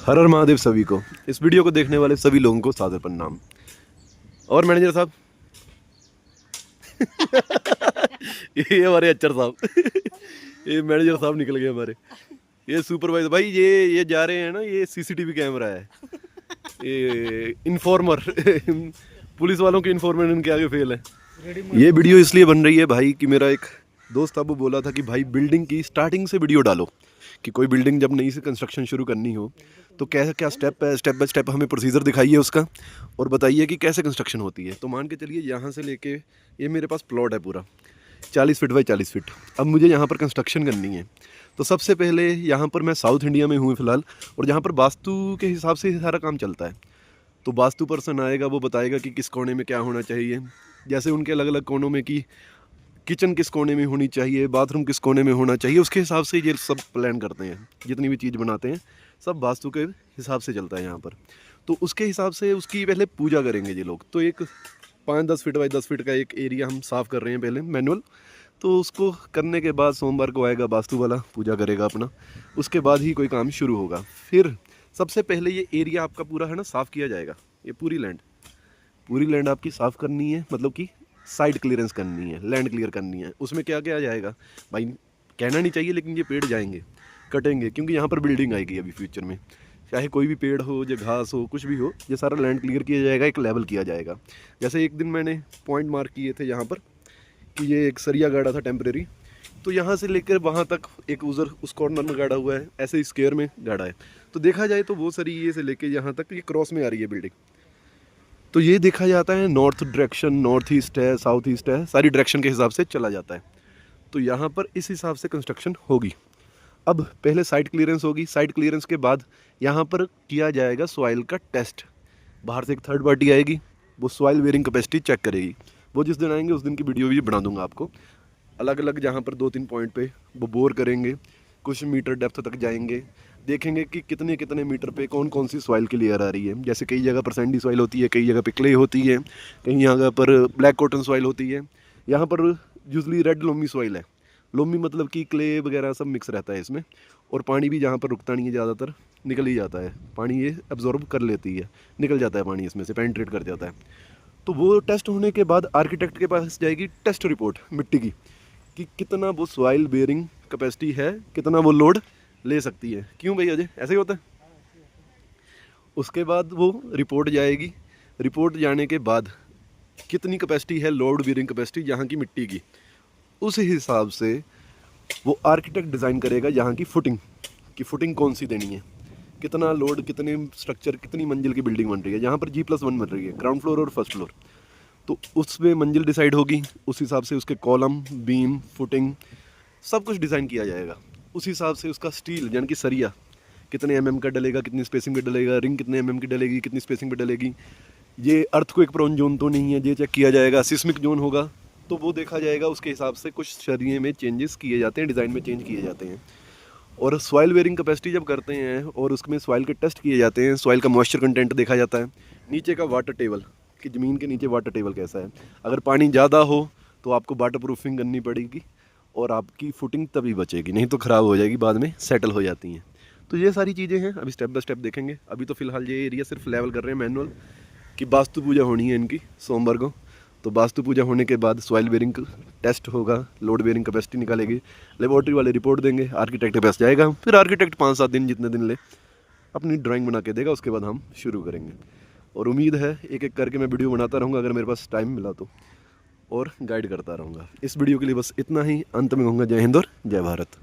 हर हर महादेव सभी को। इस वीडियो को देखने वाले सभी लोगों को सादर प्रणाम। और मैनेजर साहब ये हमारे अच्चर साहब ये मैनेजर साहब निकल गए हमारे। ये सुपरवाइजर भाई, ये जा रहे हैं ना, ये सीसीटीवी कैमरा है, ये इन्फॉर्मर पुलिस वालों के इन्फॉर्मर इनके आगे फेल है। ये वीडियो इसलिए बन रही है भाई कि मेरा एक दोस्त था, वो बोला था कि भाई बिल्डिंग की स्टार्टिंग से वीडियो डालो, कि कोई बिल्डिंग जब नई से कंस्ट्रक्शन शुरू करनी हो तो क्या क्या स्टेप है, स्टेप बाय स्टेप हमें प्रोसीजर दिखाइए उसका, और बताइए कि कैसे कंस्ट्रक्शन होती है। तो मान के चलिए यहाँ से लेके ये मेरे पास प्लॉट है पूरा 40 फीट बाई 40 फीट। अब मुझे यहाँ पर कंस्ट्रक्शन करनी है, तो सबसे पहले यहाँ पर मैं साउथ इंडिया में हूँ फ़िलहाल, और जहाँ पर वास्तु के हिसाब से सारा काम चलता है। तो वास्तु पर्सन आएगा, वो बताएगा कि किस कोने में क्या होना चाहिए, जैसे उनके अलग अलग कोनों में कि किचन किस कोने में होनी चाहिए, बाथरूम किस कोने में होना चाहिए, उसके हिसाब से ये सब प्लान करते हैं। जितनी भी चीज़ बनाते हैं सब वास्तु के हिसाब से चलता है यहाँ पर। तो उसके हिसाब से उसकी पहले पूजा करेंगे ये लोग। तो एक 5-10 फीट बाई 10 फीट का एक एरिया हम साफ़ कर रहे हैं पहले मैनुअल। तो उसको करने के बाद सोमवार को आएगा वास्तु वाला, पूजा करेगा अपना, उसके बाद ही कोई काम शुरू होगा। फिर सबसे पहले ये एरिया आपका पूरा है ना साफ़ किया जाएगा। ये पूरी लैंड आपकी साफ़ करनी है, मतलब कि साइड क्लियरेंस करनी है, लैंड क्लियर करनी है। उसमें क्या क्या जाएगा भाई कहना नहीं चाहिए, लेकिन ये पेड़ जाएंगे, कटेंगे, क्योंकि यहाँ पर बिल्डिंग आएगी अभी फ्यूचर में। चाहे कोई भी पेड़ हो या घास हो, कुछ भी हो, ये सारा लैंड क्लियर किया जाएगा, एक लेवल किया जाएगा। जैसे एक दिन मैंने पॉइंट मार्क किए थे यहाँ पर कि ये एक सरिया गाड़ा था टेम्प्रेरी, तो यहाँ से लेकर वहाँ तक एक उधर उस कॉर्नर में गाड़ा हुआ है, ऐसे ही स्क्वायर में गाड़ा है। तो देखा जाए तो वो सरिये से लेकर यहाँ तक ये क्रॉस में आ रही है बिल्डिंग। तो ये देखा जाता है नॉर्थ डायरेक्शन, नॉर्थ ईस्ट है, साउथ ईस्ट है, सारी डायरेक्शन के हिसाब से चला जाता है। तो यहाँ पर इस हिसाब से कंस्ट्रक्शन होगी। अब पहले साइट क्लियरेंस होगी, साइट क्लियरेंस के बाद यहाँ पर किया जाएगा सॉइल का टेस्ट। बाहर से एक थर्ड पार्टी आएगी, वो सॉइल वेयरिंग कैपेसिटी चेक करेगी। वो जिस दिन आएंगे उस दिन की वीडियो भी बना दूंगा आपको। अलग अलग जहाँ पर 2-3 पॉइंट पे वो बोर करेंगे, कुछ मीटर डेप्थ तक जाएंगे, देखेंगे कि कितने कितने मीटर पे कौन कौन सी सॉइल की लेयर आ रही है। जैसे कई जगह पर सैंडी सॉइल होती है, कई जगह पे क्ले होती है, कहीं जगह पर ब्लैक कॉटन सॉइल होती है। यहाँ पर यूजली रेड लोमी सॉइल है। लोमी मतलब कि क्ले वगैरह सब मिक्स रहता है इसमें, और पानी भी जहाँ पर रुकता नहीं है ज़्यादातर, निकल ही जाता है पानी, ये एब्जॉर्ब कर लेती है, निकल जाता है पानी इसमें से, पेनिट्रेट कर जाता है। तो वो टेस्ट होने के बाद आर्किटेक्ट के पास जाएगी टेस्ट रिपोर्ट मिट्टी की, कि कितना वो सॉइल बेयरिंग कैपेसिटी है, कितना वो लोड ले सकती है। क्यों भाई अजय, ऐसे ही होता है। उसके बाद वो रिपोर्ट जाएगी, रिपोर्ट जाने के बाद कितनी कैपेसिटी है, लोड बेयरिंग कैपेसिटी यहाँ की मिट्टी की, उस हिसाब से वो आर्किटेक्ट डिज़ाइन करेगा यहाँ की फुटिंग कौन सी देनी है, कितना लोड, कितने स्ट्रक्चर, कितनी मंजिल की बिल्डिंग बन रही है। यहाँ पर G+1 बन रही है, ग्राउंड फ्लोर और फर्स्ट फ्लोर। तो उसमें मंजिल डिसाइड होगी, उस हिसाब से उसके कॉलम, बीम, फुटिंग सब कुछ डिज़ाइन किया जाएगा। उस हिसाब से उसका स्टील यानी कि सरिया कितने mm का डलेगा, कितनी स्पेसिंग पे डलेगा, रिंग कितने mm की डलेगी, कितनी स्पेसिंग पे डलेगी, ये अर्थक्वेक प्रोन जोन तो नहीं है, ये चेक किया जाएगा। सिस्मिक जोन होगा तो वो देखा जाएगा, उसके हिसाब से कुछ सरिये में चेंजेस किए जाते हैं, डिज़ाइन में चेंज किए जाते हैं। और सॉइल वेयरिंग कैपेसिटी जब करते हैं और उसमें सॉइल के टेस्ट किए जाते हैं, सॉइल का मॉइस्चर कंटेंट देखा जाता है, नीचे का वाटर टेबल कि ज़मीन के नीचे वाटर टेबल कैसा है। अगर पानी ज़्यादा हो तो आपको वाटर प्रूफिंग करनी पड़ेगी, और आपकी फुटिंग तभी बचेगी, नहीं तो ख़राब हो जाएगी, बाद में सेटल हो जाती हैं। तो ये सारी चीज़ें हैं, अभी स्टेप बाय स्टेप देखेंगे। अभी तो फ़िलहाल ये एरिया सिर्फ लेवल कर रहे हैं मैनुअल, कि वास्तु पूजा होनी है इनकी सोमवार को। तो वास्तु पूजा होने के बाद सॉइल बेयरिंग टेस्ट होगा, लोड बेयरिंग कैपेसिटी निकालेगी, लेबोरेटरी वाले रिपोर्ट देंगे, आर्किटेक्ट के पास जाएगा, फिर आर्किटेक्ट 5-7 दिन जितने दिन ले अपनी ड्राइंग बना के देगा, उसके बाद हम शुरू करेंगे। और उम्मीद है एक एक करके मैं वीडियो बनाता रहूँगा अगर मेरे पास टाइम मिला तो, और गाइड करता रहूँगा। इस वीडियो के लिए बस इतना ही। अंत में कहूँगा जय हिंद और जय भारत।